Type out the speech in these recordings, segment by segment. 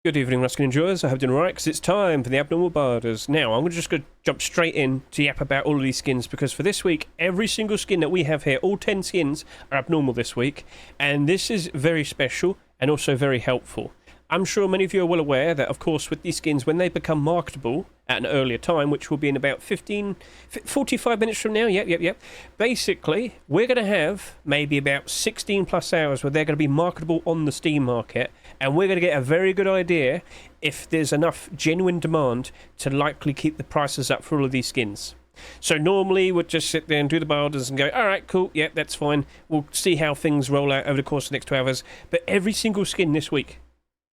Good evening, Ruskin enjoyers. I hope you're doing alright, because it's time for the Abnormal Barders. Now, I'm just going to jump straight in to yap about all of these skins, because for this week, every single skin that we have here, all 10 skins, are abnormal this week, and this is very special and also very helpful. I'm sure many of you are well aware that, of course, with these skins, when they become marketable at an earlier time, which will be in about 45 minutes from now, yep, basically, we're going to have maybe about 16 plus hours where they're going to be marketable on the Steam market, and we're going to get a very good idea if there's enough genuine demand to likely keep the prices up for all of these skins. So normally we'd just sit there and do the barders and go, alright, cool, yeah, that's fine. We'll see how things roll out over the course of the next 2 hours. But every single skin this week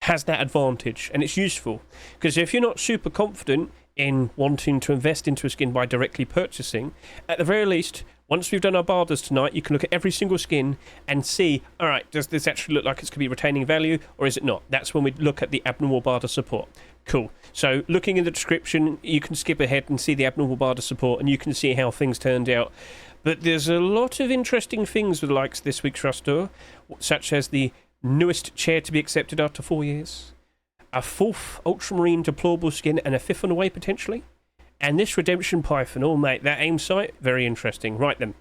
has that advantage, and it's useful. Because if you're not super confident in wanting to invest into a skin by directly purchasing, at the very least, once we've done our barders tonight, you can look at every single skin and see, alright, does this actually look like it's going to be retaining value, or is it not? That's when we look at the abnormal barter support. Cool. So looking in the description, you can skip ahead and see the abnormal barter support, and you can see how things turned out. But there's a lot of interesting things with the likes of this week's Rustor, such as the newest chair to be accepted after 4 years, a fourth Ultramarine deplorable skin, and a fifth on the way potentially. And this Redemption Python, oh mate, that aim sight, very interesting. Right then.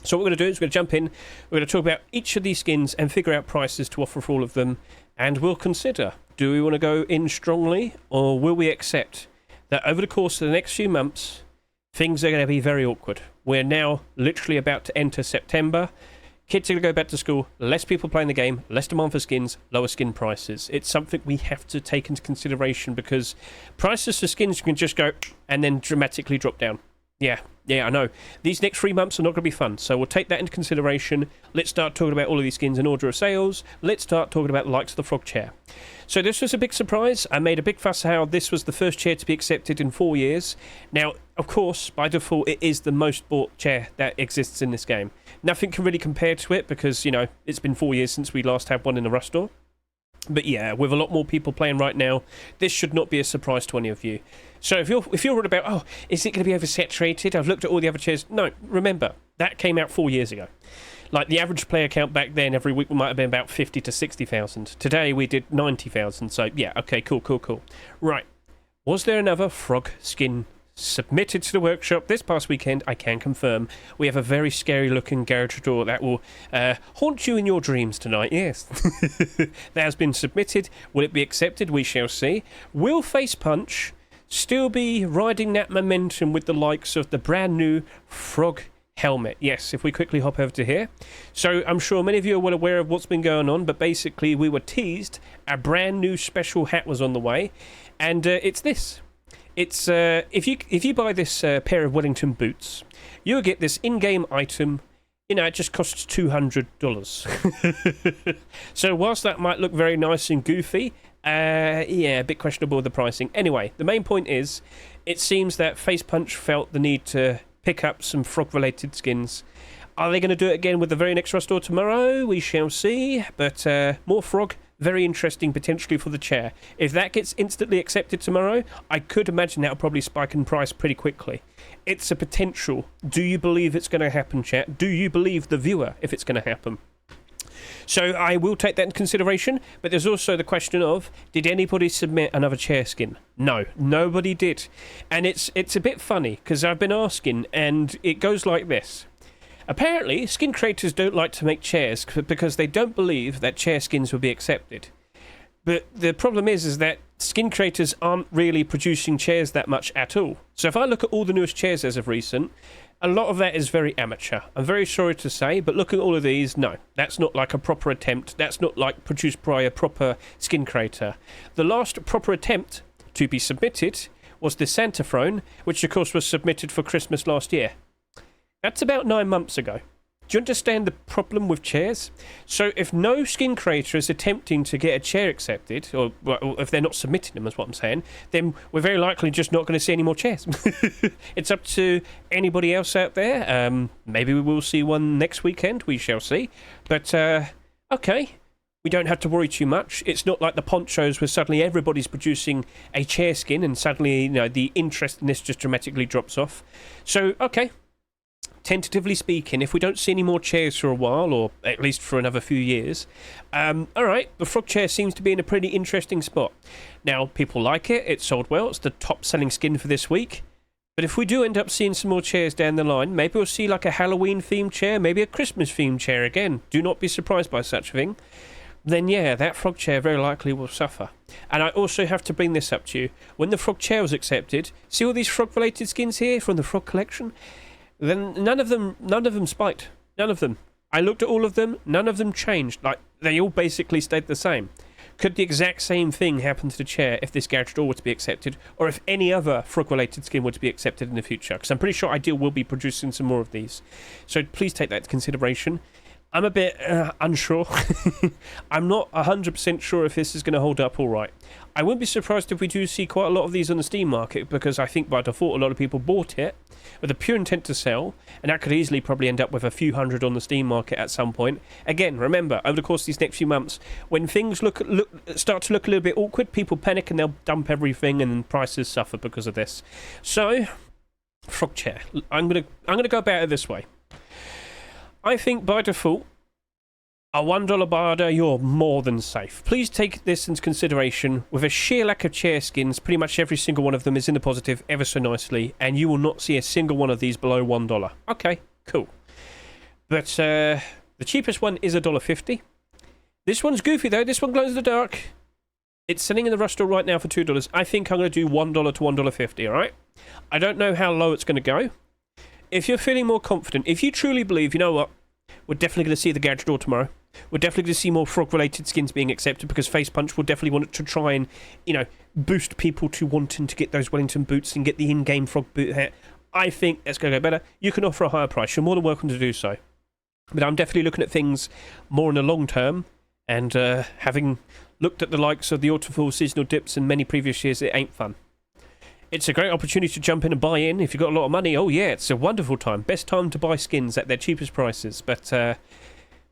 So what we're going to do is we're going to jump in, we're going to talk about each of these skins and figure out prices to offer for all of them, and we'll consider, do we want to go in strongly, or will we accept that over the course of the next few months, things are going to be very awkward. We're now literally about to enter September. Kids are going to go back to school, less people playing the game, less demand for skins, lower skin prices. It's something we have to take into consideration, because prices for skins can just go and then dramatically drop down. Yeah, I know. These next 3 months are not going to be fun, so we'll take that into consideration. Let's start talking about all of these skins in order of sales. Let's start talking about the likes of the Frog Chair. So this was a big surprise. I made a big fuss how this was the first chair to be accepted in 4 years. Now, of course, by default, it is the most bought chair that exists in this game. Nothing can really compare to it because, you know, it's been 4 years since we last had one in the Rustor. But yeah, with a lot more people playing right now, this should not be a surprise to any of you. So if you're worried about, oh, is it going to be oversaturated? I've looked at all the other chairs. No, remember, that came out 4 years ago. Like, the average player count back then, every week might have been about 50 to 60,000. Today, we did 90,000. So, yeah, okay, cool. Right. Was there another frog skin submitted to the workshop this past weekend? I can confirm. We have a very scary-looking garage door that will haunt you in your dreams tonight, yes. That has been submitted. Will it be accepted? We shall see. Will Face Punch still be riding that momentum with the likes of the brand new frog helmet? Yes, if we quickly hop over to here. So I'm sure many of you are well aware of what's been going on, but basically we were teased a brand new special hat was on the way, and it's this. It's if you buy this pair of Wellington boots, you'll get this in-game item. You know, it just costs $200. So whilst that might look very nice and goofy, yeah, a bit questionable with the pricing. Anyway, the main point is, it seems that Face Punch felt the need to pick up some frog-related skins. Are they going to do it again with the very next Rustor tomorrow? We shall see. But more frog, very interesting potentially for the chair. If that gets instantly accepted tomorrow, I could imagine that'll probably spike in price pretty quickly. It's a potential. Do you believe it's going to happen, chat? Do you believe the viewer if it's going to happen? So I will take that into consideration, but there's also the question of, did anybody submit another chair skin? No, nobody did. And it's a bit funny, because I've been asking, and it goes like this. Apparently, skin creators don't like to make chairs because they don't believe that chair skins will be accepted. But the problem is that skin creators aren't really producing chairs that much at all. So if I look at all the newest chairs as of recent, a lot of that is very amateur. I'm very sorry to say, but looking at all of these, no, that's not like a proper attempt. That's not like produced by a proper skin creator. The last proper attempt to be submitted was the Santa Throne, which of course was submitted for Christmas last year. That's about 9 months ago. Do you understand the problem with chairs? So if no skin creator is attempting to get a chair accepted, or if they're not submitting them, is what I'm saying, then we're very likely just not going to see any more chairs. It's up to anybody else out there. Maybe we will see one next weekend. We shall see. But, okay. We don't have to worry too much. It's not like the ponchos where suddenly everybody's producing a chair skin and suddenly, you know, the interest in this just dramatically drops off. So, okay. tentatively speaking, if we don't see any more chairs for a while, or at least for another few years, alright, the frog chair seems to be in a pretty interesting spot. Now, people like it, it's sold well, it's the top selling skin for this week. But if we do end up seeing some more chairs down the line, maybe we'll see like a Halloween themed chair, maybe a Christmas themed chair again. Do not be surprised by such a thing. Then yeah, that frog chair very likely will suffer. And I also have to bring this up to you. When the frog chair was accepted, see all these frog related skins here from the frog collection? Then none of them spiked. None of them. I looked at all of them, none of them changed. Like, they all basically stayed the same. Could the exact same thing happen to the chair if this garage door were to be accepted, or if any other frog-related skin were to be accepted in the future? Because I'm pretty sure Ideal will be producing some more of these. So please take that into consideration. I'm a bit unsure. I'm not 100% sure if this is going to hold up all right. I wouldn't be surprised if we do see quite a lot of these on the Steam market, because I think by default a lot of people bought it with a pure intent to sell, and that could easily probably end up with a few hundred on the Steam market at some point. Again, remember, over the course of these next few months, when things start to look a little bit awkward, people panic and they'll dump everything, and prices suffer because of this. So, frog chair. I'm gonna go about it this way. I think by default, a $1 barter, you're more than safe. Please take this into consideration. With a sheer lack of chair skins, pretty much every single one of them is in the positive ever so nicely, and you will not see a single one of these below $1. Okay, cool. But the cheapest one is $1.50. This one's goofy though, this one glows in the dark. It's sitting in the rush store right now for $2. I think I'm going to do $1 to $1.50, alright? I don't know how low it's going to go. If you're feeling more confident, if you truly believe, you know what, we're definitely going to see the garage door tomorrow. We're definitely going to see more frog-related skins being accepted, because Face Punch will definitely want to try and, you know, boost people to wanting to get those Wellington boots and get the in-game frog boot hat. I think that's going to go better. You can offer a higher price. You're more than welcome to do so. But I'm definitely looking at things more in the long term, and having looked at the likes of the Autumnfall seasonal dips in many previous years, it ain't fun. It's a great opportunity to jump in and buy in if you've got a lot of money. Oh yeah, it's a wonderful time. Best time to buy skins at their cheapest prices. But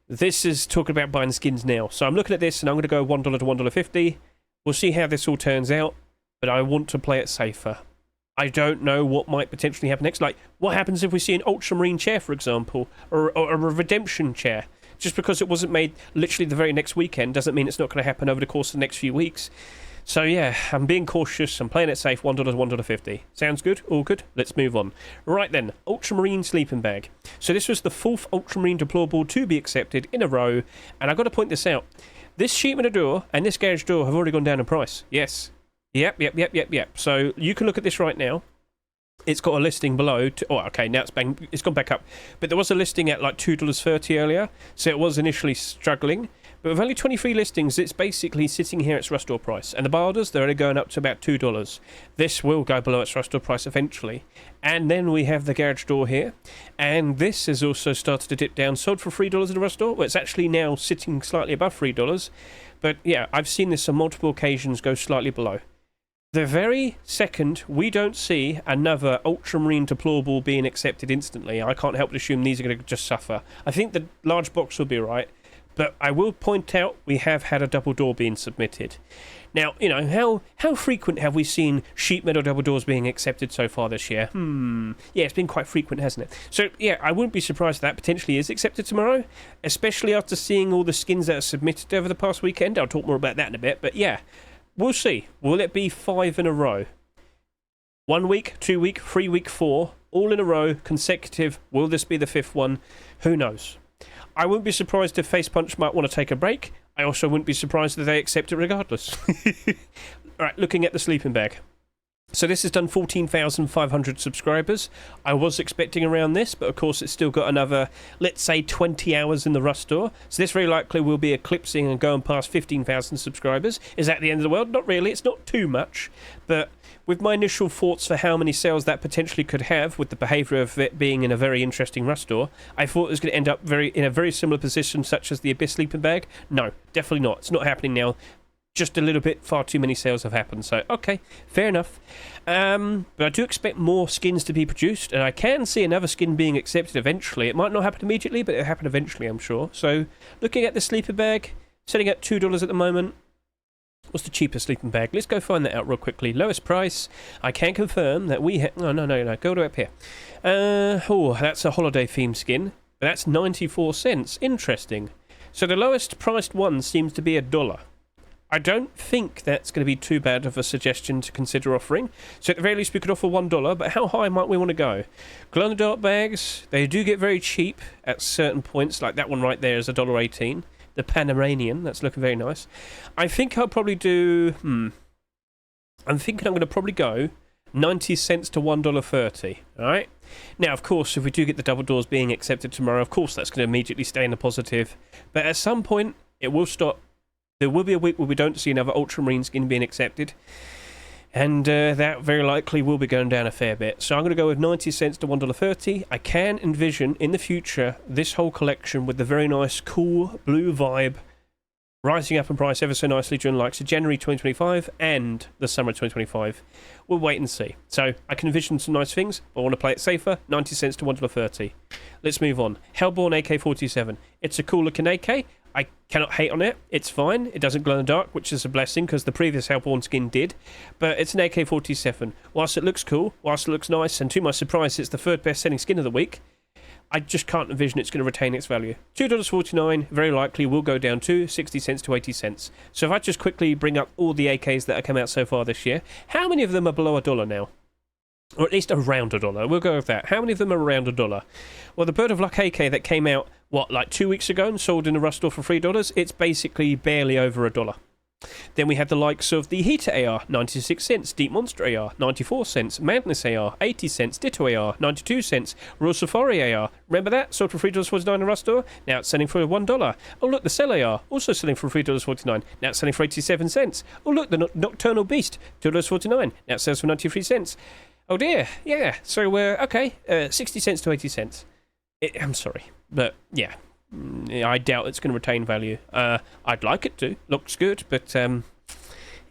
this is talking about buying skins now. So I'm looking at this and I'm going to go $1 to $1.50. We'll see how this all turns out. But I want to play it safer. I don't know what might potentially happen next. Like, what happens if we see an Ultramarine chair, for example? Or a Redemption chair? Just because it wasn't made literally the very next weekend doesn't mean it's not going to happen over the course of the next few weeks. So yeah, I'm being cautious, I'm playing it safe, $1 to $1.50. Sounds good? All good? Let's move on. Right then, Ultramarine Sleeping Bag. So this was the 4th Ultramarine Deplorable to be accepted in a row, and I've got to point this out. This sheet metal door and this garage door have already gone down in price. Yes. Yep. So you can look at this right now. It's got a listing below. Oh, okay, now it's gone back up. But there was a listing at like $2.30 earlier, so it was initially struggling. But with only 23 listings, it's basically sitting here at its rush door price. And the barders, they're only going up to about $2. This will go below its rush door price eventually. And then we have the garage door here. And this has also started to dip down. Sold for $3 in the rush door. Well, it's actually now sitting slightly above $3. But yeah, I've seen this on multiple occasions go slightly below. The very second we don't see another Ultramarine Deplorable being accepted instantly, I can't help but assume these are going to just suffer. I think the large box will be right. But I will point out we have had a double door being submitted. Now, you know, how frequent have we seen sheet metal double doors being accepted so far this year? Yeah, it's been quite frequent, hasn't it? So, yeah, I wouldn't be surprised if that potentially is accepted tomorrow, especially after seeing all the skins that are submitted over the past weekend. I'll talk more about that in a bit, but yeah, we'll see. Will it be 5 in a row? 1 week, 2 week, 3 week, 4, all in a row, consecutive. Will this be the 5th one? Who knows? I wouldn't be surprised if Face Punch might want to take a break. I also wouldn't be surprised if they accept it regardless. Alright, looking at the sleeping bag. So this has done 14,500 subscribers. I was expecting around this, but of course it's still got another, let's say, 20 hours in the rush store. So this very likely will be eclipsing and going past 15,000 subscribers. Is that the end of the world? Not really, it's not too much. But with my initial thoughts for how many sales that potentially could have, with the behaviour of it being in a very interesting rush store, I thought it was going to end up in a very similar position such as the Abyss sleeping bag. No, definitely not. It's not happening now. Just a little bit, far too many sales have happened. So, okay, fair enough. But I do expect more skins to be produced, and I can see another skin being accepted eventually. It might not happen immediately, but it'll happen eventually, I'm sure. So, looking at the sleeper bag, sitting at $2 at the moment. What's the cheapest sleeping bag? Let's go find that out real quickly. Lowest price. I can confirm that we have... No. Go to up here. That's a holiday theme skin. That's 94 cents. Interesting. So the lowest priced one seems to be $1. I don't think that's going to be too bad of a suggestion to consider offering. So at the very least we could offer $1, but how high might we want to go? Glow-in-the-dark bags, they do get very cheap at certain points, like that one right there is $1.18. The Panamanian, that's looking very nice. I think I'll probably do... I'm thinking I'm going to probably go 90 cents to $1.30, alright? Now, of course, if we do get the double doors being accepted tomorrow, of course that's going to immediately stay in the positive. But at some point, it will stop. There will be a week where we don't see another Ultramarine skin being accepted. And that very likely will be going down a fair bit. So I'm going to go with 90 cents to $1.30. I can envision in the future this whole collection with the very nice, cool, blue vibe rising up in price ever so nicely during like January 2025 and the summer 2025. We'll wait and see. So I can envision some nice things, but I want to play it safer. 90 cents to $1.30. Let's move on. Hellborn AK47. It's a cool looking AK. I cannot hate on it. It's fine. It doesn't glow in the dark, which is a blessing because the previous Hellborn skin did. But it's an AK47. Whilst it looks cool, whilst it looks nice, and to my surprise, it's the third best selling skin of the week, I just can't envision it's going to retain its value. $2.49 very likely will go down to 60 cents to 80 cents. So if I just quickly bring up all the AKs that have come out so far this year, how many of them are below $1 now? Or at least around $1. We'll go with that. How many of them are around $1? Well, the Bird of Luck AK that came out, like 2 weeks ago and sold in a rush store for $3, it's basically barely over $1. Then we had the likes of the Heater AR, 96 cents, Deep Monster AR, 94 cents, Madness AR, 80 cents, Ditto AR, 92 cents, Royal Safari AR. Remember that? Sold for $3.49 in a rush store? Now it's selling for $1. Oh look, the Cell AR, also selling for $3.49. Now it's selling for 87 cents. Oh look, the Nocturnal Beast, $2.49. Now it sells for 93 cents. Oh dear, yeah. So okay, 60 cents to 80 cents. I'm sorry, but yeah, I doubt it's going to retain value. I'd like it to. Looks good, but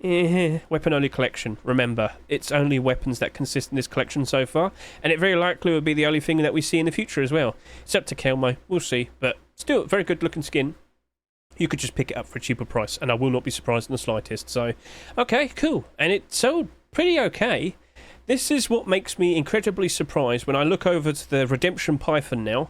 weapon-only collection. Remember, it's only weapons that consist in this collection so far, and it very likely will be the only thing that we see in the future as well. It's up to Kelmo, we'll see, but still, very good-looking skin. You could just pick it up for a cheaper price, and I will not be surprised in the slightest. So, okay, cool. And it sold pretty okay. This is what makes me incredibly surprised when I look over to the Redemption Python now.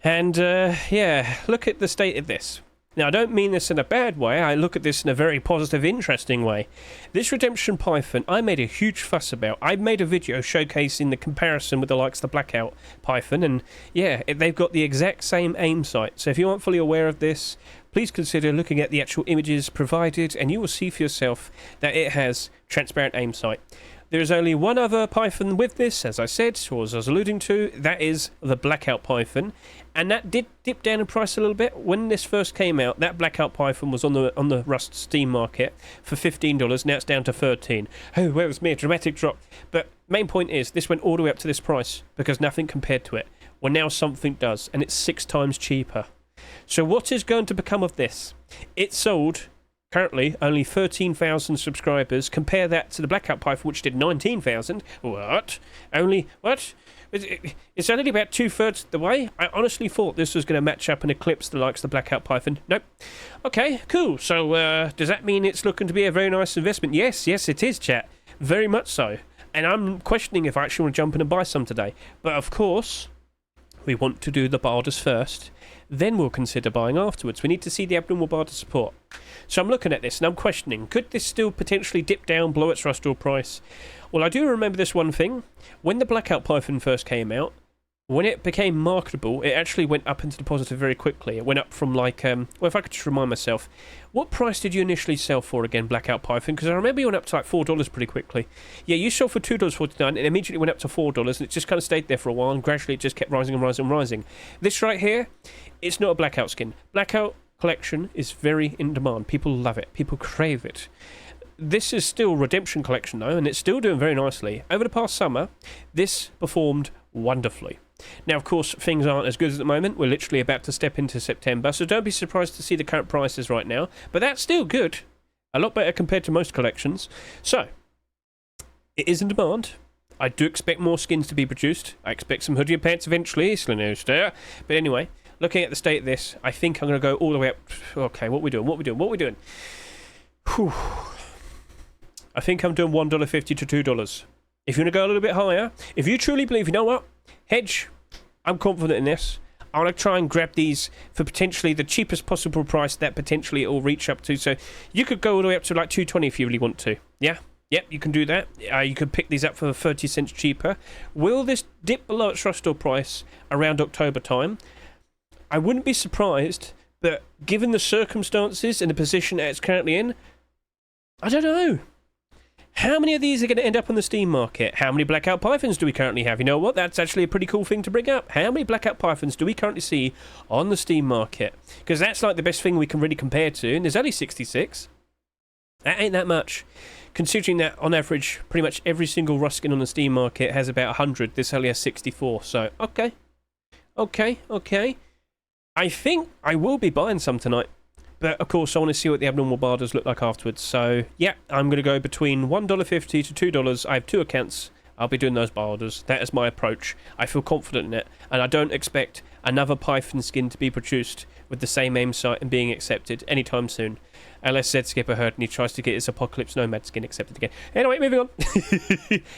And, yeah, look at the state of this. Now, I don't mean this in a bad way. I look at this in a very positive, interesting way. This Redemption Python, I made a huge fuss about. I made a video showcasing the comparison with the likes of the Blackout Python. And, yeah, they've got the exact same aim sight. So if you aren't fully aware of this, please consider looking at the actual images provided. And you will see for yourself that it has transparent aim sight. There is only one other Python with this, as I said, or as I was alluding to, that is the Blackout Python, and that did dip down in price a little bit. When this first came out, that Blackout Python was on the Rust Steam market for $15, now it's down to $13. Oh, well, it was me, a dramatic drop. But main point is, this went all the way up to this price, because nothing compared to it. Well, now something does, and it's 6 times cheaper. So what is going to become of this? It sold... currently, only 13,000 subscribers. Compare that to the Blackout Python, which did 19,000. What? Only... what? It's only about 2/3 the way. I honestly thought this was going to match up and eclipse the likes of the Blackout Python. Nope. Okay, cool. So, does that mean it's looking to be a very nice investment? Yes, it is, chat. Very much so. And I'm questioning if I actually want to jump in and buy some today. But, of course, we want to do the Bardas first. Then we'll consider buying afterwards. We need to see the abnormal Bardas support. So I'm looking at this and I'm questioning, could this still potentially dip down below its rush door price? Well, I do remember this one thing. When the Blackout Python first came out, when it became marketable, it actually went up into the positive very quickly. It went up from like, well, if I could just remind myself, what price did you initially sell for again, Blackout Python? Because I remember you went up to like $4 pretty quickly. Yeah, you sold for $2.49 and immediately went up to $4 and it just kind of stayed there for a while and gradually it just kept rising and rising and rising. This right here, it's not a Blackout skin. Blackout collection is very in demand. People love it. People crave it. This is still Redemption collection though, and it's still doing very nicely. Over the past summer, this performed wonderfully. Now, of course, things aren't as good at the moment. We're literally about to step into September, so don't be surprised to see the current prices right now. But that's still good. A lot better compared to most collections. So, it is in demand. I do expect more skins to be produced. I expect some hoodie and pants eventually. But anyway, looking at the state of this, I think I'm going to go all the way up. Okay, what are we doing? Whew. I think I'm doing $1.50 to $2. If you want to go a little bit higher, if you truly believe, you know what, Hedge, I'm confident in this. I want to try and grab these for potentially the cheapest possible price that potentially it will reach up to. So you could go all the way up to like $2.20 if you really want to. Yeah? Yep, you can do that. You could pick these up for 30 cents cheaper. Will this dip below its rush store price around October time? I wouldn't be surprised, but given the circumstances and the position that it's currently in, I don't know. How many of these are going to end up on the Steam market? How many Blackout Pythons do we currently have? You know what? That's actually a pretty cool thing to bring up. How many Blackout Pythons do we currently see on the Steam market? Because that's like the best thing we can really compare to, and there's only 66. That ain't that much. Considering that, on average, pretty much every single Rust skin on the Steam market has about 100. This only has 64, so okay. Okay. I think I will be buying some tonight. But, of course, I want to see what the abnormal barders look like afterwards. So, yeah, I'm going to go between $1.50 to $2. I have 2 accounts. I'll be doing those barders. That is my approach. I feel confident in it. And I don't expect another Python skin to be produced with the same aim sight and being accepted anytime soon. Unless Zed Skipper heard and he tries to get his Apocalypse Nomad skin accepted again. Anyway, moving on.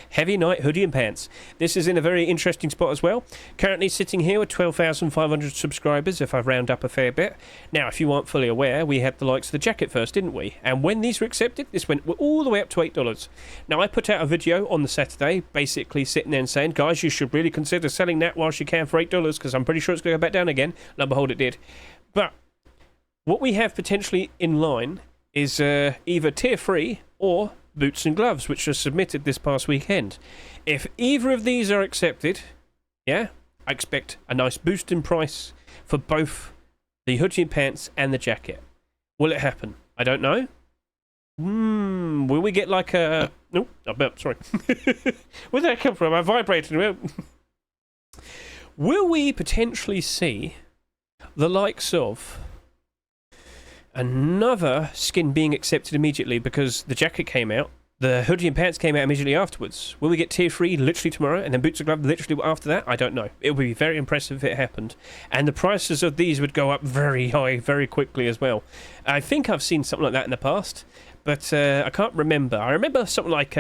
Heavy Night Hoodie and Pants. This is in a very interesting spot as well. Currently sitting here with 12,500 subscribers, if I round up a fair bit. Now, if you aren't fully aware, we had the likes of the jacket first, didn't we? And when these were accepted, this went all the way up to $8. Now, I put out a video on the Saturday, basically sitting there and saying, guys, you should really consider selling that whilst you can for $8, because I'm pretty sure it's going to go back down again. Lo and behold, it did. But what we have potentially in line is either Tier 3 or Boots and Gloves, which are submitted this past weekend. If either of these are accepted, yeah, I expect a nice boost in price for both the hoodie and pants and the jacket. Will it happen? I don't know. Will we get like a... No, sorry. Where did that come from? I vibrated. Will we potentially see the likes of another skin being accepted immediately because the jacket came out, the hoodie and pants came out immediately afterwards? Will we get Tier 3 literally tomorrow and then Boots and Gloves literally after that? I don't know. It would be very impressive if it happened. And the prices of these would go up very high very quickly as well. I think I've seen something like that in the past, but I can't remember. I remember something like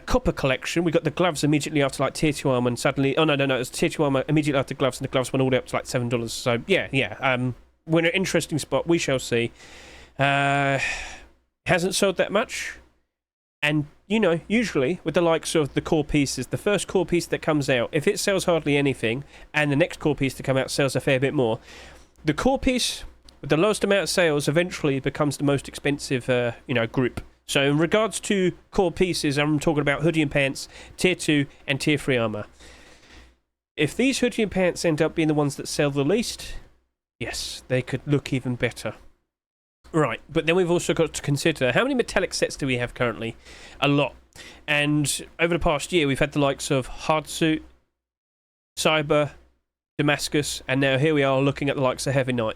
Copper Collection. We got the gloves immediately after like Tier 2 armor and suddenly... Oh, no, it was Tier 2 armor immediately after gloves and the gloves went all the way up to like $7. So, yeah. We're in an interesting spot. We shall see. Hasn't sold that much. And, you know, usually with the likes of the core pieces, the first core piece that comes out, if it sells hardly anything and the next core piece to come out sells a fair bit more, the core piece with the lowest amount of sales eventually becomes the most expensive, group. So in regards to core pieces, I'm talking about hoodie and pants, Tier 2 and Tier 3 armor. If these hoodie and pants end up being the ones that sell the least... yes, they could look even better. Right, but then we've also got to consider how many metallic sets do we have currently? A lot. And over the past year, we've had the likes of Hardsuit, Cyber, Damascus, and now here we are looking at the likes of Heavy Night.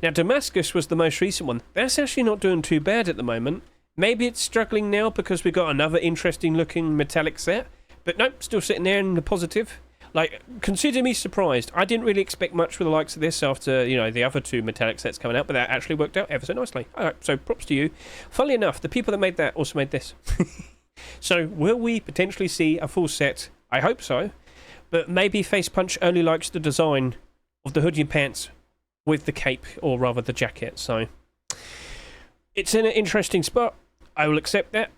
Now, Damascus was the most recent one. That's actually not doing too bad at the moment. Maybe it's struggling now because we've got another interesting looking metallic set. But nope, still sitting there in the positive. Like, consider me surprised. I didn't really expect much with the likes of this after, the other 2 metallic sets coming out, but that actually worked out ever so nicely. All right, so props to you. Funnily enough, the people that made that also made this. So, will we potentially see a full set? I hope so. But maybe Face Punch only likes the design of the hoodie and pants with the cape, or rather the jacket. So, it's in an interesting spot. I will accept that.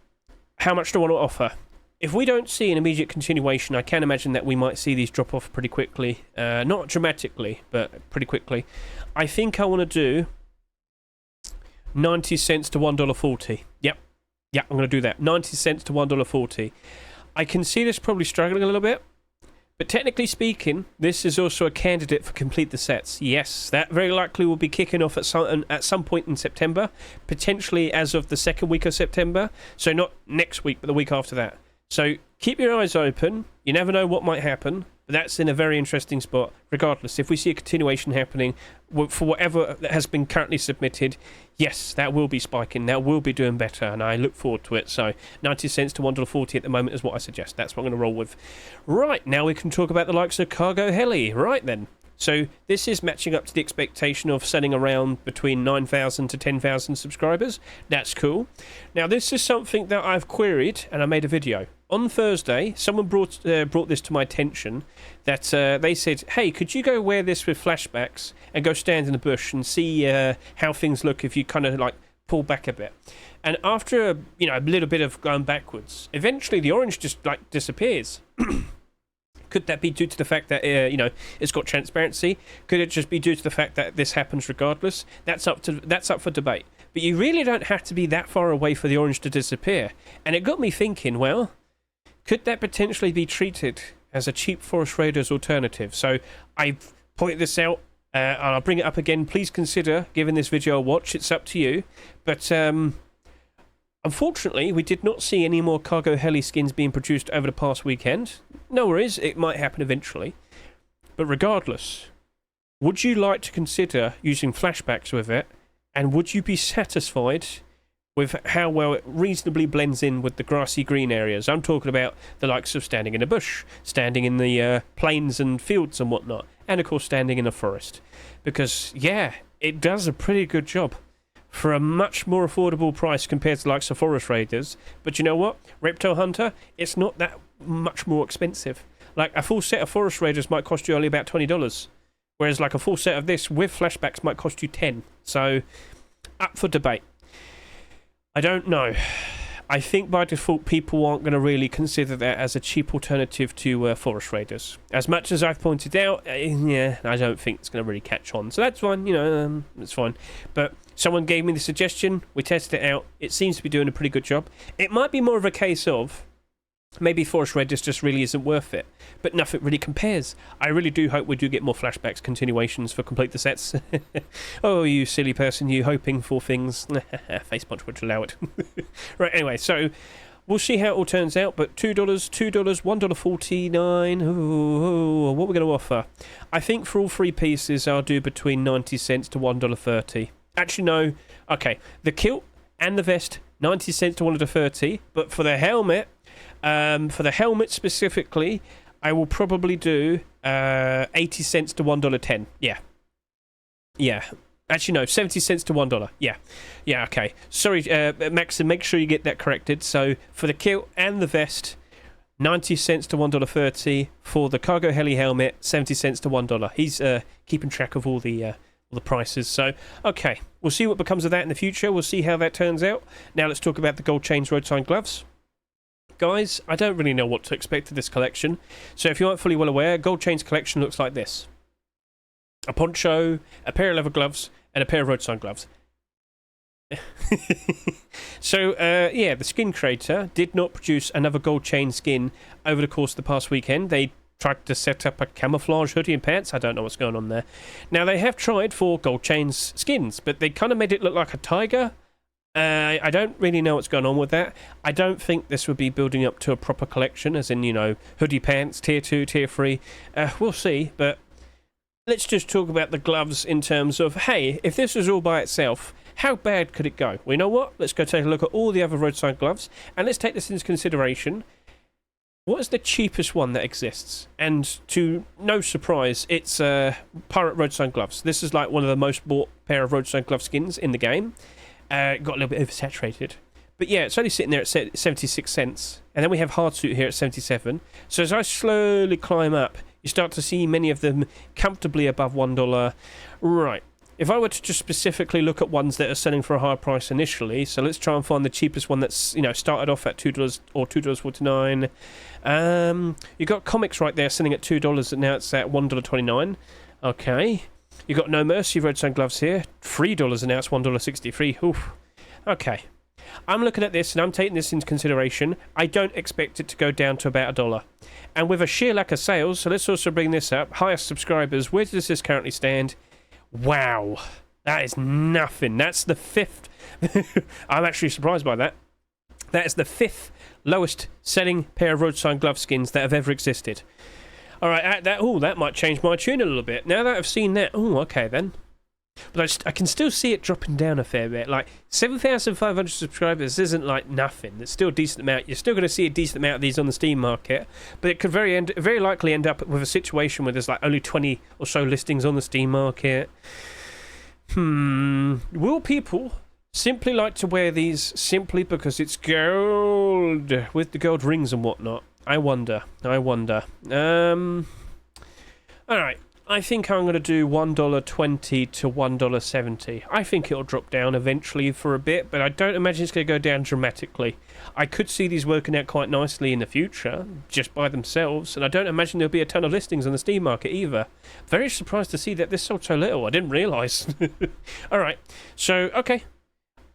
How much do I want to offer? If we don't see an immediate continuation, I can imagine that we might see these drop off pretty quickly. Not dramatically, but pretty quickly. I think I want to do 90 cents to $1.40. Yep, I'm going to do that. 90 cents to $1.40. I can see this probably struggling a little bit, but technically speaking, this is also a candidate for complete the sets. Yes, that very likely will be kicking off at some point in September, potentially as of the second week of September. So not next week, but the week after that. So keep your eyes open. You never know what might happen. But that's in a very interesting spot. Regardless, if we see a continuation happening for whatever that has been currently submitted, yes, that will be spiking. That will be doing better, and I look forward to it. So 90 cents to $1.40 at the moment is what I suggest. That's what I'm going to roll with. Right, now we can talk about the likes of Cargo Heli. Right then. So this is matching up to the expectation of selling around between 9,000 to 10,000 subscribers. That's cool. Now this is something that I've queried and I made a video. On Thursday, someone brought this to my attention, that they said, hey, could you go wear this with flashbacks and go stand in the bush and see how things look if you kind of like pull back a bit. And after a little bit of going backwards, eventually the orange just like disappears. Could that be due to the fact that it's got transparency? Could it just be due to the fact that this happens regardless? That's up for debate. But you really don't have to be that far away for the orange to disappear. And it got me thinking, well, could that potentially be treated as a cheap Forest Raiders alternative? So I've pointed this out, and I'll bring it up again. Please consider giving this video a watch. It's up to you. But unfortunately, we did not see any more cargo heli skins being produced over the past weekend. No worries, it might happen eventually. But regardless, would you like to consider using flashbacks with it? And would you be satisfied with how well it reasonably blends in with the grassy green areas? I'm talking about the likes of standing in a bush, standing in the plains and fields and whatnot, and of course standing in a forest. Because, yeah, it does a pretty good job for a much more affordable price compared to the likes of Forest Raiders. But you know what? Reptile Hunter, it's not that much more expensive. Like a full set of Forest Raiders might cost you only about $20, whereas like a full set of this with flashbacks might cost you $10. So, up for debate. I don't know. I think by default people aren't going to really consider that as a cheap alternative to Forest Raiders. As much as I've pointed out, yeah, I don't think it's going to really catch on. So that's fine, it's fine. But someone gave me the suggestion, we tested it out, it seems to be doing a pretty good job. It might be more of a case of maybe Forest Raiders just really isn't worth it, but nothing really compares. I really do hope we do get more flashbacks, continuations for complete the sets. Oh, you silly person, you hoping for things. Face punch would allow it. Right, anyway, so we'll see how it all turns out, but $2, $1.49. Ooh, what we're going to offer? I think for all three pieces, I'll do between 90 cents to $1.30. Actually, no. Okay, the kilt and the vest, 90 cents to $1.30, but for the helmet, specifically, I will probably do 80 cents to $1.10. Yeah. Actually, no, 70 cents to $1. Yeah, okay. Sorry, Max, make sure you get that corrected. So, for the kilt and the vest, 90 cents to $1.30. For the cargo heli helmet, 70 cents to $1. He's keeping track of all the prices. So, okay, we'll see what becomes of that in the future. We'll see how that turns out. Now, let's talk about the gold chains Roadsign gloves. Guys, I don't really know what to expect of this collection. So if you aren't fully well aware, Gold Chain's collection looks like this. A poncho, a pair of leather gloves, and a pair of Roadsign gloves. So, yeah, the skin creator did not produce another Gold Chain skin over the course of the past weekend. They tried to set up a camouflage hoodie and pants. I don't know what's going on there. Now, they have tried for Gold Chain's skins, but they kind of made it look like a tiger. I don't really know what's going on with that. I don't think this would be building up to a proper collection, as in, hoodie pants, tier 2, tier 3. We'll see, but let's just talk about the gloves in terms of, hey, if this was all by itself, how bad could it go? Well, you know what? Let's go take a look at all the other Roadsign gloves, and let's take this into consideration. What is the cheapest one that exists? And to no surprise, it's Pirate Roadsign gloves. This is like one of the most bought pair of Roadsign glove skins in the game. Got a little bit oversaturated. But yeah, it's only sitting there at 76 cents. And then we have Hardsuit here at 77. So as I slowly climb up, you start to see many of them comfortably above $1. Right. If I were to just specifically look at ones that are selling for a higher price initially, so let's try and find the cheapest one that's, started off at $2 or $2.49. You got comics right there selling at $2, and now it's at $1.29. Okay. You got No Mercy Roadsign gloves here, $3, and now it's $1.63. Oof. Okay. I'm looking at this and I'm taking this into consideration. I don't expect it to go down to about $1. And with a sheer lack of sales, so let's also bring this up. Highest subscribers, where does this currently stand? Wow. That is nothing. That's the 5th. I'm actually surprised by that. That is the 5th lowest selling pair of Roadsign glove skins that have ever existed. Alright, that might change my tune a little bit. Now that I've seen that, okay then. But I can still see it dropping down a fair bit. Like 7,500 subscribers isn't like nothing. It's still a decent amount. You're still going to see a decent amount of these on the Steam market, but it could very likely end up with a situation where there's like only 20 or so listings on the Steam market. Will people simply like to wear these simply because it's gold with the gold rings and whatnot? I wonder. All right. I think I'm going to do $1.20 to $1.70. I think it'll drop down eventually for a bit, but I don't imagine it's going to go down dramatically. I could see these working out quite nicely in the future, just by themselves, and I don't imagine there'll be a ton of listings on the Steam market either. Very surprised to see that this sold so little. I didn't realise. Alright, so, okay.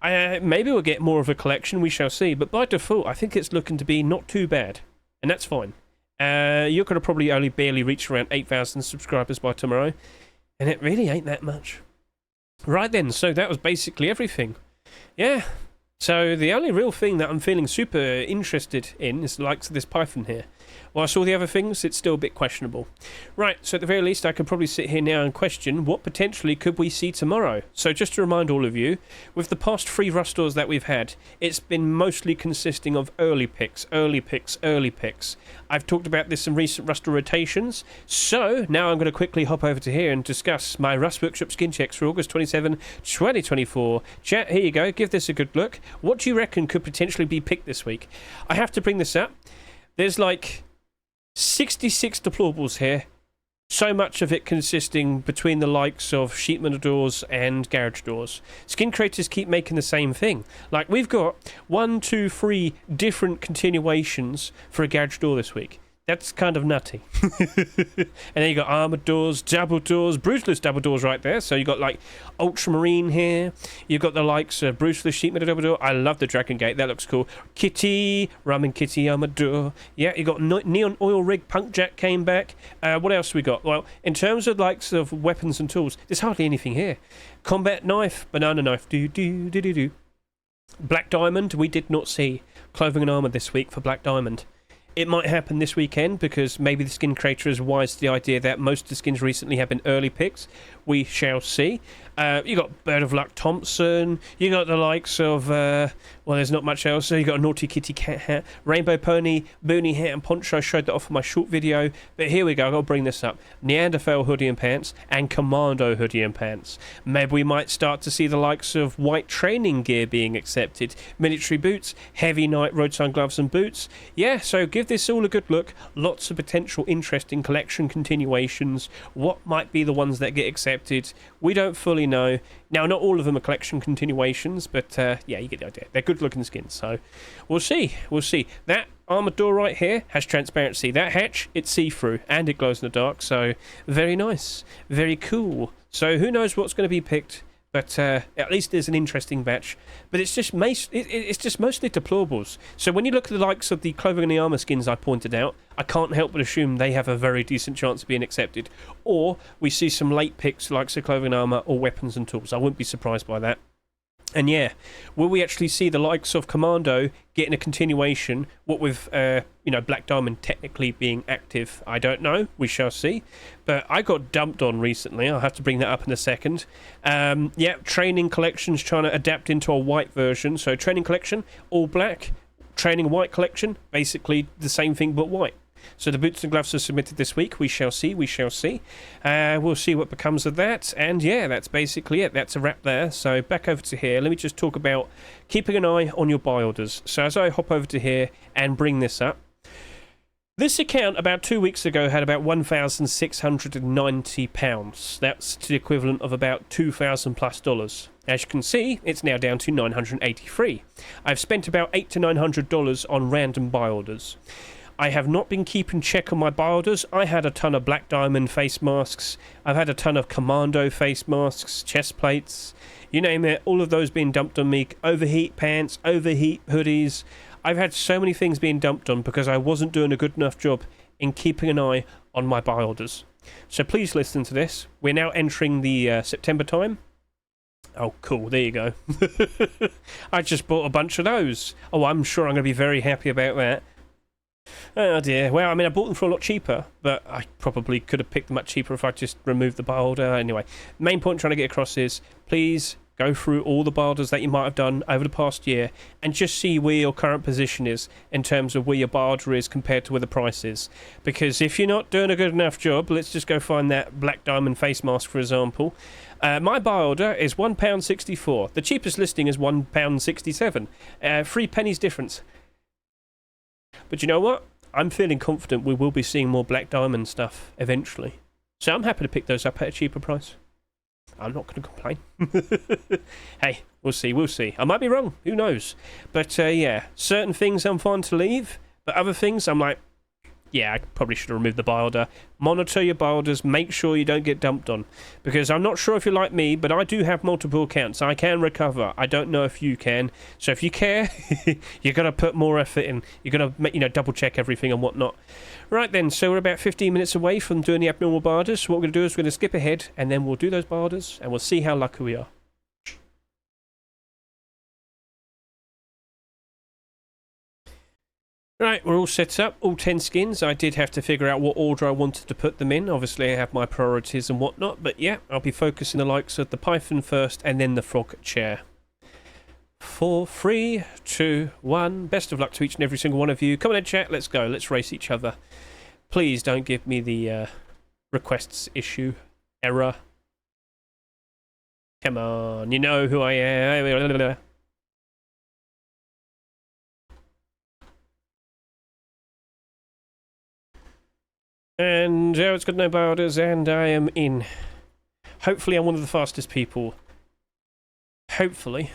Maybe we'll get more of a collection, we shall see, but by default, I think it's looking to be not too bad, and that's fine. You're going to probably only barely reach around 8,000 subscribers by tomorrow, and it really ain't that much. Right then, so that was basically everything. Yeah, so the only real thing that I'm feeling super interested in is the likes of this Python here. Whilst all the other things, it's still a bit questionable. Right, so at the very least, I could probably sit here now and question what potentially could we see tomorrow. So just to remind all of you, with the past 3 rust doors that we've had, it's been mostly consisting of early picks. I've talked about this in recent rust door rotations, so now I'm going to quickly hop over to here and discuss my Rust Workshop skin checks for August 27, 2024. Chat, here you go, give this a good look. What do you reckon could potentially be picked this week? I have to bring this up. There's like 66 deplorables here, so much of it consisting between the likes of sheet metal doors and garage doors. Skin creators keep making the same thing. Like, we've got 1, 2, 3 different continuations for a garage door this week. That's kind of nutty. And then you got armored doors, double doors, bruceless double doors right there. So you got like Ultramarine here. You've got the likes of bruceless sheet metal double door. I love the Dragon Gate. That looks cool. Kitty, Rum and Kitty armored door. Yeah, you got Neon Oil Rig Punk Jack came back. What else we got? Well, in terms of likes of weapons and tools, there's hardly anything here. Combat knife, banana knife. Do. Black Diamond, we did not see clothing and armor this week for Black Diamond. It might happen this weekend because maybe the skin creator is wise to the idea that most of the skins recently have been early picks. We shall see. You got Bird of Luck Thompson. You got the likes of, well, there's not much else. So you got a Naughty Kitty cat hat, Rainbow Pony, Boonie hat and poncho. I showed that off in my short video. But here we go. I've got to bring this up. Neanderthal hoodie and pants and Commando hoodie and pants. Maybe we might start to see the likes of white training gear being accepted. Military boots, heavy night Roadsign gloves and boots. Yeah, so give this all a good look. Lots of potential interesting collection continuations. What might be the ones that get accepted? We don't fully know. Now, not all of them are collection continuations, but yeah, you get the idea. They're good looking skins, so we'll see. That armored door right here has transparency. That hatch, it's see-through and it glows in the dark, so very nice, very cool. So who knows what's going to be picked, but at least there's an interesting batch. But it's just mostly deplorables. So when you look at the likes of the clothing and the armor skins I pointed out, I can't help but assume they have a very decent chance of being accepted. Or we see some late picks like the clothing and armor or weapons and tools. I wouldn't be surprised by that. And yeah, will we actually see the likes of Commando getting a continuation? What with, Black Diamond technically being active, I don't know. We shall see. But I got dumped on recently. I'll have to bring that up in a second. Yeah, Training Collection's trying to adapt into a white version. So Training Collection, all black. Training White Collection, basically the same thing but white. So the boots and gloves are submitted this week. We shall see. We'll see what becomes of that. And yeah, that's basically it. That's a wrap there. So back over to here. Let me just talk about keeping an eye on your buy orders. So as I hop over to here and bring this up, this account about 2 weeks ago had about £1,690. That's to the equivalent of about $2,000+. As you can see, it's now down to $983. I've spent about $800 to $900 on random buy orders. I have not been keeping check on my buy orders. I had a ton of Black Diamond face masks. I've had a ton of Commando face masks, chest plates, you name it. All of those being dumped on me. Overheat pants, overheat hoodies. I've had so many things being dumped on because I wasn't doing a good enough job in keeping an eye on my buy orders. So please listen to this. We're now entering the September time. Oh, cool. There you go. I just bought a bunch of those. Oh, I'm sure I'm going to be very happy about that. Oh dear. Well, I mean, I bought them for a lot cheaper, but I probably could have picked them up cheaper if I just removed the bar holder. Anyway, main point I'm trying to get across is, please go through all the bar holders that you might have done over the past year and just see where your current position is in terms of where your bar holder is compared to where the price is. Because if you're not doing a good enough job, let's just go find that black diamond face mask, for example. My bar holder is £1.64. The cheapest listing is £1.67. 3 pennies difference. But you know what? I'm feeling confident we will be seeing more black diamond stuff eventually. So I'm happy to pick those up at a cheaper price. I'm not going to complain. Hey, we'll see. I might be wrong. Who knows? But yeah, certain things I'm fine to leave. But other things I'm like, yeah, I probably should have removed the bar holder. Monitor your bar holders. Make sure you don't get dumped on. Because I'm not sure if you're like me, but I do have multiple accounts. I can recover. I don't know if you can. So if you care, you're going to put more effort in. You're going to double check everything and whatnot. Right then, so we're about 15 minutes away from doing the abnormal bar holders. So what we're going to do is we're going to skip ahead and then we'll do those bar holders and we'll see how lucky we are. Right, we're all set up, all 10 skins. I did have to figure out what order I wanted to put them in. Obviously, I have my priorities and whatnot, but yeah, I'll be focusing the likes of the Python first and then the Frog chair. 4, 3, 2, 1. Best of luck to each and every single one of you. Come on in, chat, let's go. Let's race each other. Please don't give me the requests issue. Error. Come on, you know who I am. And it's got no borders, and I am in. Hopefully I'm one of the fastest people. Hopefully.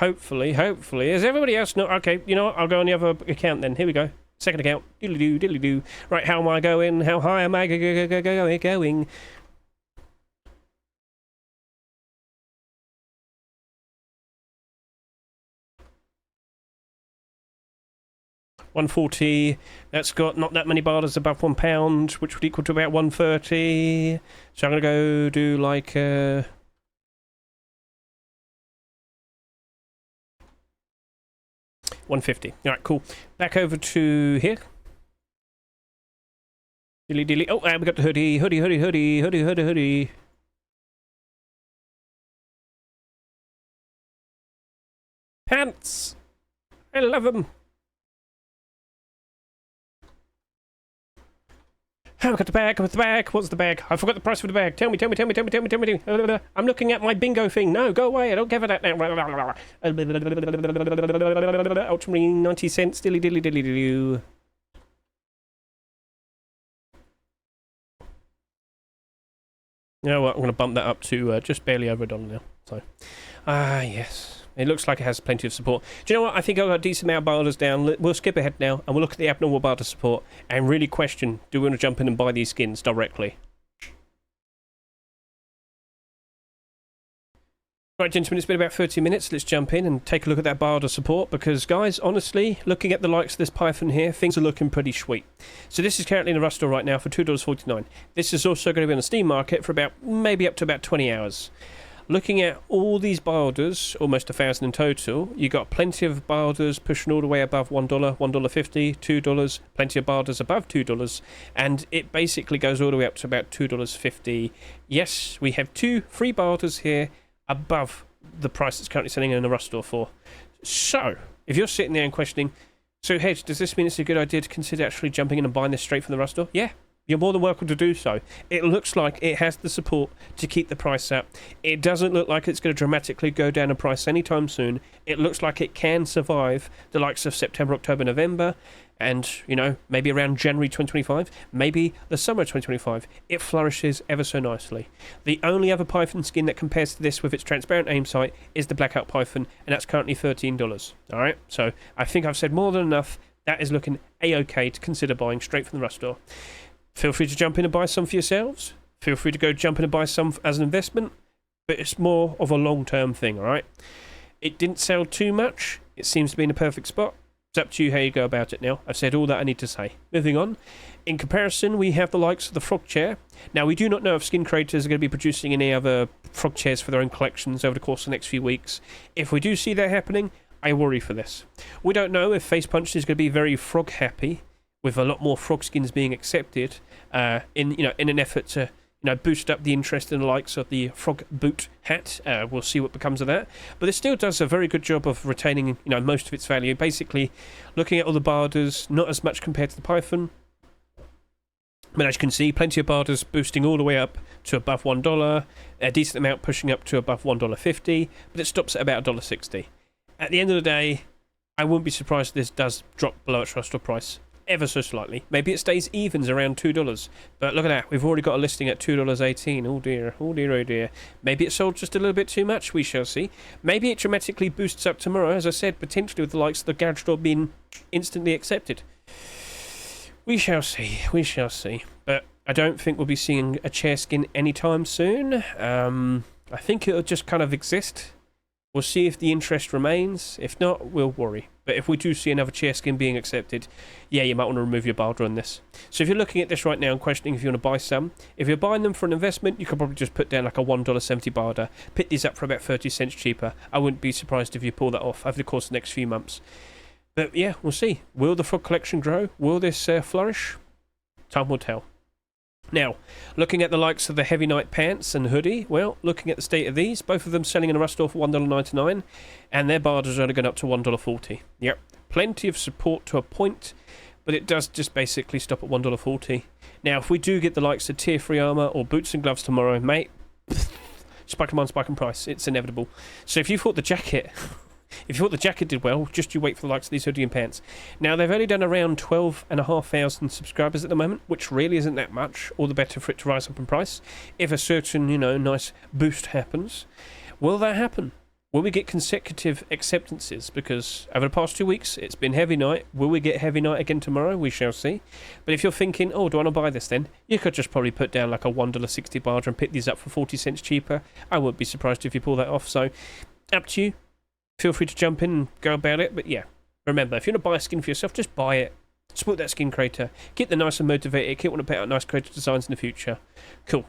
Is everybody else not? Okay, you know what? I'll go on the other account then. Here we go. Second account. Diddly-doo. Right, how am I going? How high am I going? 140, that's got not that many bars above £1, which would equal to about 130. So I'm going to go do like 150. Alright, cool. Back over to here. Dilly. Oh, and we got the hoodie. Pants! I love them. Oh, I got the bag. What's the bag? I forgot the price for the bag. Tell me. I'm looking at my bingo thing. No, go away. I don't give it that now. Ultramarine, 90 cents. Dilly. You know what? I'm going to bump that up to just barely over $1 now. So, yes. It looks like it has plenty of support. Do you know what? I think I've got a decent amount of barders down. We'll skip ahead now, and we'll look at the abnormal barter support and really question, do we want to jump in and buy these skins directly? Right, gentlemen, it's been about 30 minutes. Let's jump in and take a look at that barter support, because, guys, honestly, looking at the likes of this Python here, things are looking pretty sweet. So this is currently in the Rust store right now for $2.49. This is also going to be on the Steam market for about, maybe up to about 20 hours. Looking at all these barders, almost 1,000 in total, you got plenty of barders pushing all the way above $1, $1.50, $2, plenty of barders above $2, and it basically goes all the way up to about $2.50. Yes, we have 2 free barders here above the price it's currently selling in the Rust store for. So, if you're sitting there and questioning, so Hedge, does this mean it's a good idea to consider actually jumping in and buying this straight from the Rust store? Yeah. You're more than welcome to do so. It looks like it has the support to keep the price up. It doesn't look like it's going to dramatically go down in price anytime soon. It looks like it can survive the likes of September, October, November, and, you know, maybe around January 2025, maybe the summer 2025. It flourishes ever so nicely. The only other Python skin that compares to this with its transparent aim sight is the Blackout Python, and that's currently $13. Alright, so I think I've said more than enough. That is looking A-OK to consider buying straight from the Rust store. Feel free to jump in and buy some for yourselves. Feel free to go jump in and buy some as an investment. But it's more of a long-term thing, alright? It didn't sell too much. It seems to be in a perfect spot. It's up to you how you go about it now. I've said all that I need to say. Moving on. In comparison, we have the likes of the Frog chair. Now, we do not know if skin creators are going to be producing any other Frog chairs for their own collections over the course of the next few weeks. If we do see that happening, I worry for this. We don't know if Face Punch is going to be very Frog happy with a lot more frog skins being accepted, in an effort to boost up the interest in the likes of the frog boot hat. We'll see what becomes of that. But it still does a very good job of retaining most of its value. Basically, looking at all the barders, not as much compared to the Python. But as you can see, plenty of barders boosting all the way up to above $1, a decent amount pushing up to above $1.50, but it stops at about $1.60. At the end of the day, I wouldn't be surprised if this does drop below its rust price, ever so slightly. Maybe it stays evens around $2, but look at that, we've already got a listing at $2.18. Oh dear, oh dear, oh dear. Maybe it sold just a little bit too much, we shall see. Maybe it dramatically boosts up tomorrow, as I said, potentially with the likes of the garage door being instantly accepted. We shall see, we shall see. But I don't think we'll be seeing a chair skin anytime soon. I think it'll just kind of exist. We'll see if the interest remains. If not, we'll worry. But if we do see another chair skin being accepted, yeah, you might want to remove your barder on this. So if you're looking at this right now and questioning if you want to buy some, if you're buying them for an investment, you could probably just put down like a $1.70 barder, pick these up for about 30 cents cheaper. I wouldn't be surprised if you pull that off over the course of the next few months. But yeah, we'll see. Will the frog collection grow? Will this flourish? Time will tell. Now, looking at the likes of the Heavy Night Pants and Hoodie, well, looking at the state of these, both of them selling in a rust store for $1.99, and their barders are only going up to $1.40. Yep, plenty of support to a point, but it does just basically stop at $1.40. Now, if we do get the likes of Tier 3 armor or boots and gloves tomorrow, mate, spike them on, spike in price. It's inevitable. So if you thought the jacket... If you thought the jacket did well, just you wait for the likes of these hoodie and pants. Now, they've only done around 12,500 subscribers at the moment, which really isn't that much. All the better for it to rise up in price. If a certain, nice boost happens. Will that happen? Will we get consecutive acceptances? Because over the past 2 weeks, it's been Heavy Night. Will we get Heavy Night again tomorrow? We shall see. But if you're thinking, oh, do I want to buy this then? You could just probably put down like a $1.60 barger and pick these up for 40 cents cheaper. I wouldn't be surprised if you pull that off. So, up to you. Feel free to jump in and go about it, but yeah, remember, if you want to buy a skin for yourself, just buy it. Support that skin creator. Get the nice and motivated. Keep wanting to put out nice creative designs in the future. Cool.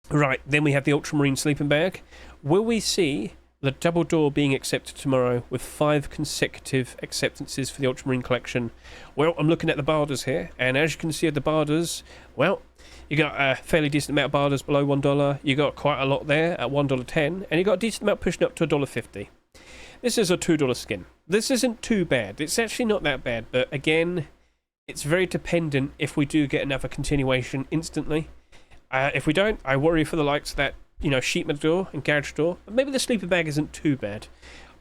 Right, then we have the Ultramarine Sleeping Bag. Will we see the double door being accepted tomorrow with 5 consecutive acceptances for the Ultramarine collection? Well, I'm looking at the barders here, and as you can see at the barders, well, you got a fairly decent amount of barders below $1. You got quite a lot there at $1.10, and you got a decent amount pushing up to $1.50. This is a $2 skin. This isn't too bad. It's actually not that bad, but again, it's very dependent if we do get another continuation instantly. If we don't, I worry for the likes of that, sheet metal door and garage door. Maybe the sleeping bag isn't too bad.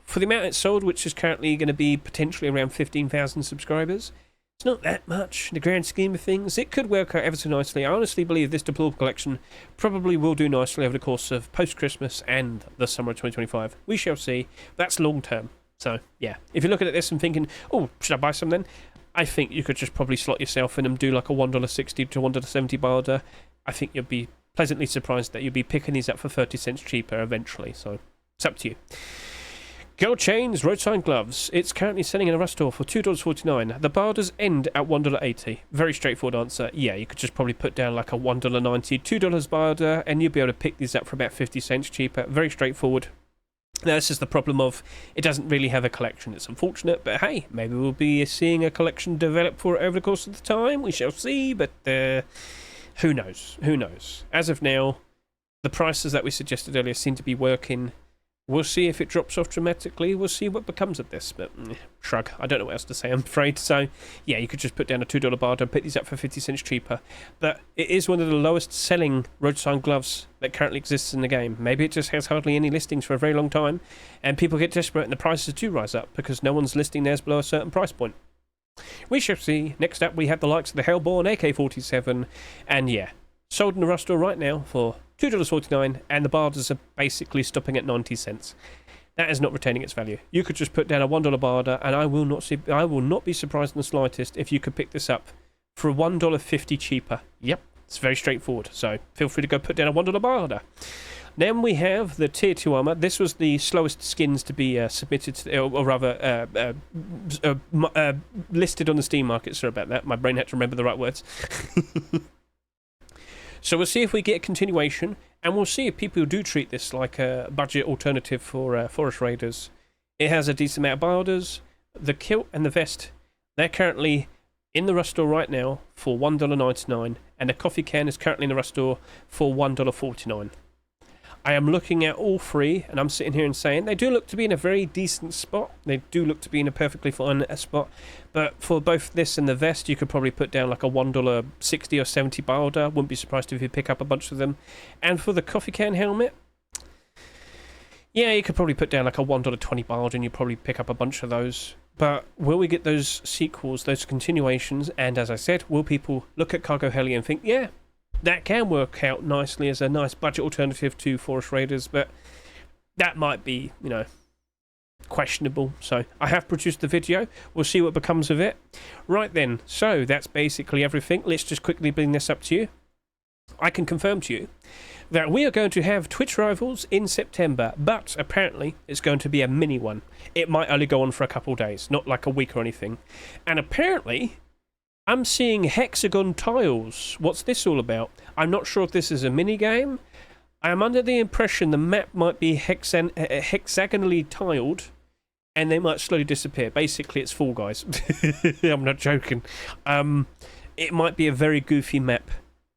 For the amount it's sold, which is currently going to be potentially around 15,000 subscribers, it's not that much in the grand scheme of things. It could work out ever so nicely. I honestly believe this deplorable collection probably will do nicely over the course of post-Christmas and the summer of 2025. We shall see. That's long term. So, yeah. If you're looking at this and thinking, oh, should I buy some then? I think you could just probably slot yourself in and do like a $1.60 to $1.70 barder. I think you'll be pleasantly surprised that you'll be picking these up for 30 cents cheaper eventually. So, it's up to you. Gold Chains Roadsign Gloves. It's currently selling in a rust store for $2.49. The barders end at $1.80. Very straightforward answer. Yeah, you could just probably put down like a $1.90, $2 barder, and you'll be able to pick these up for about 50 cents cheaper. Very straightforward. Now, this is the problem of it doesn't really have a collection. It's unfortunate, but hey, maybe we'll be seeing a collection develop for it over the course of the time. We shall see, but who knows? Who knows? As of now, the prices that we suggested earlier seem to be working. We'll see if it drops off dramatically. We'll see what becomes of this. But shrug. I don't know what else to say, I'm afraid. So, yeah, you could just put down a $2 barder and pick these up for 50 cents cheaper. But it is one of the lowest selling Roadsign gloves that currently exists in the game. Maybe it just has hardly any listings for a very long time. And people get desperate and the prices do rise up because no one's listing theirs below a certain price point. We shall see. Next up, we have the likes of the Hellborn AK47. And yeah, sold in the rust store right now for $2.49, and the barders are basically stopping at 90 cents. That is not retaining its value. You could just put down a $1 barder, and I will not be surprised in the slightest if you could pick this up for $1.50 cheaper. Yep, it's very straightforward. So feel free to go put down a $1 barder. Then we have the Tier 2 armor. This was the slowest skins to be submitted, or rather listed on the Steam market. Sorry about that. My brain had to remember the right words. So we'll see if we get a continuation, and we'll see if people do treat this like a budget alternative for Forest Raiders. It has a decent amount of barders. The kilt and the vest, they're currently in the Rust store right now for $1.99, and a coffee can is currently in the Rust store for $1.49. I am looking at all three, and I'm sitting here and saying they do look to be in a very decent spot. They do look to be in a perfectly fine spot. But for both this and the vest, you could probably put down like a $1.60 or 70 buy order. Wouldn't be surprised if you pick up a bunch of them. And for the coffee can helmet, yeah, you could probably put down like a $1.20 buy order, and you probably pick up a bunch of those. But will we get those sequels, those continuations? And as I said, will people look at Cargo Heli and think, yeah, that can work out nicely as a nice budget alternative to Forest Raiders, but that might be, you know, questionable. So I have produced the video. We'll see what becomes of it. Right then, so that's basically everything. Let's just quickly bring this up to you. I can confirm to you that we are going to have Twitch Rivals in September, but apparently it's going to be a mini one. It might only go on for a couple of days, not like a week or anything. And apparently I'm seeing hexagon tiles. What's this all about? I'm not sure if this is a mini game. I am under the impression the map might be hexagonally tiled, and they might slowly disappear. Basically, it's Fall Guys. I'm not joking. It might be a very goofy map,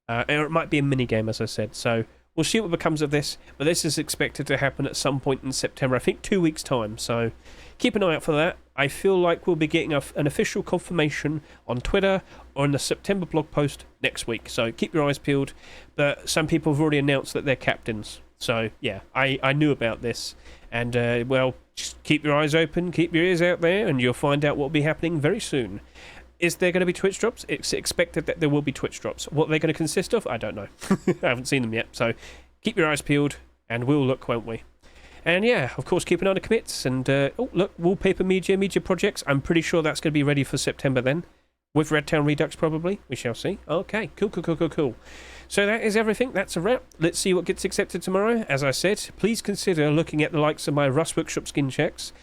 or it might be a mini game, as I said. So we'll see what becomes of this. But this is expected to happen at some point in September. I think 2 weeks' time. So keep an eye out for that. I feel like we'll be getting an official confirmation on Twitter or in the September blog post next week. So keep your eyes peeled. But some people have already announced that they're captains. So yeah, I knew about this. And well, just keep your eyes open, keep your ears out there, and you'll find out what will be happening very soon. Is there going to be Twitch drops? It's expected that there will be Twitch drops. What they're going to consist of, I don't know. I haven't seen them yet. So keep your eyes peeled, and we'll look, won't we? And yeah, of course, keep an eye on the commits. And, oh, look, Wallpaper Media projects. I'm pretty sure that's going to be ready for September then. With Red Town Redux, probably. We shall see. Okay, cool. So that is everything. That's a wrap. Let's see what gets accepted tomorrow. As I said, please consider looking at the likes of my Rust Workshop skin checks.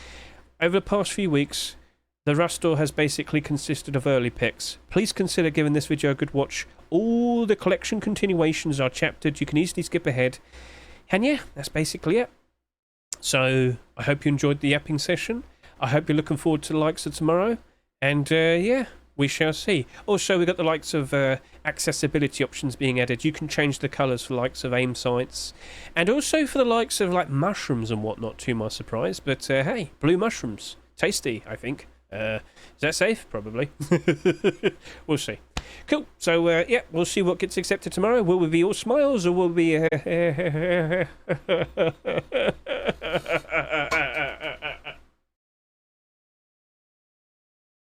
Over the past few weeks, the Rust store has basically consisted of early picks. Please consider giving this video a good watch. All the collection continuations are chaptered. You can easily skip ahead. And yeah, that's basically it. So I hope you enjoyed the yapping session. I hope you're looking forward to the likes of tomorrow. And yeah, we shall see. Also, we've got the likes of accessibility options being added. You can change the colours for the likes of aim sights. And also for the likes of like mushrooms and whatnot, to my surprise. But hey, blue mushrooms. Tasty, I think. Is that safe? Probably. We'll see. Cool. So yeah, we'll see what gets accepted tomorrow. Will we be all smiles or will we be